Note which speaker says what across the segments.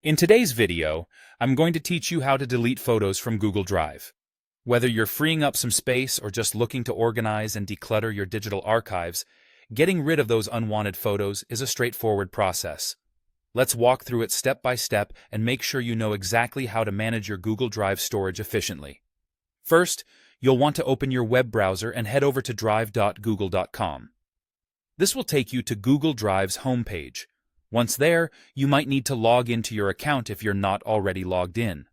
Speaker 1: In today's video, I'm going to teach you how to delete photos from Google Drive. Whether you're freeing up some space or just looking to organize and declutter your digital archives, getting rid of those unwanted photos is a straightforward process. Let's walk through it step by step and make sure you know exactly how to manage your Google Drive storage efficiently. First, you'll want to open your web browser and head over to drive.google.com. This will take you to Google Drive's homepage. Once there, you might need to log into your account if you're not already logged in.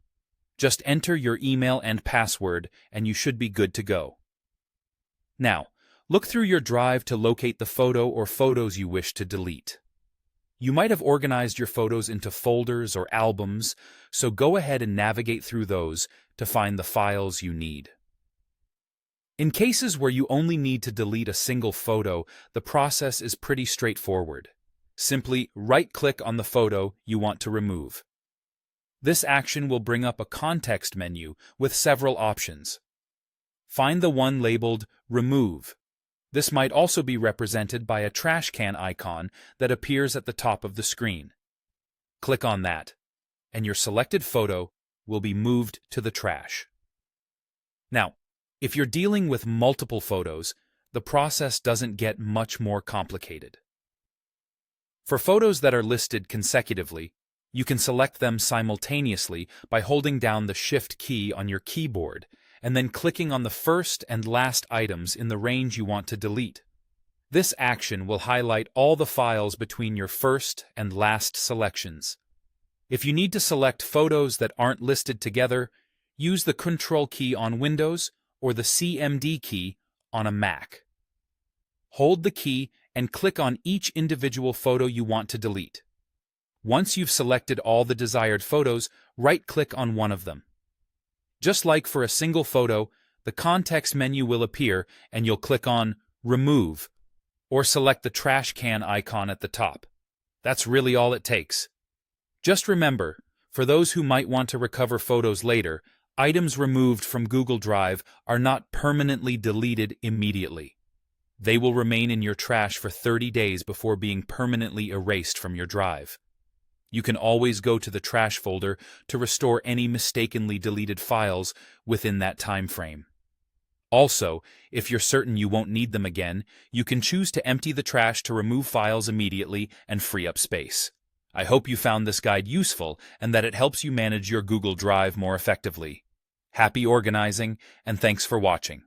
Speaker 1: Just enter your email and password, and you should be good to go. Now, look through your Drive to locate the photo or photos you wish to delete. You might have organized your photos into folders or albums, so go ahead and navigate through those to find the files you need. In cases where you only need to delete a single photo, the process is pretty straightforward. Simply right-click on the photo you want to remove. This action will bring up a context menu with several options. Find the one labeled Remove. This might also be represented by a trash can icon that appears at the top of the screen. Click on that, and your selected photo will be moved to the trash. Now, if you're dealing with multiple photos, the process doesn't get much more complicated. For photos that are listed consecutively, you can select them simultaneously by holding down the Shift key on your keyboard and then clicking on the first and last items in the range you want to delete. This action will highlight all the files between your first and last selections. If you need to select photos that aren't listed together, use the Control key on Windows or the CMD key on a Mac. Hold the key and click on each individual photo you want to delete. Once you've selected all the desired photos, right-click on one of them. Just like for a single photo, the context menu will appear and you'll click on Remove or select the trash can icon at the top. That's really all it takes. Just remember, for those who might want to recover photos later, items removed from Google Drive are not permanently deleted immediately. They will remain in your trash for 30 days before being permanently erased from your drive. You can always go to the trash folder to restore any mistakenly deleted files within that time frame. Also, if you're certain you won't need them again, you can choose to empty the trash to remove files immediately and free up space. I hope you found this guide useful and that it helps you manage your Google Drive more effectively. Happy organizing, and thanks for watching.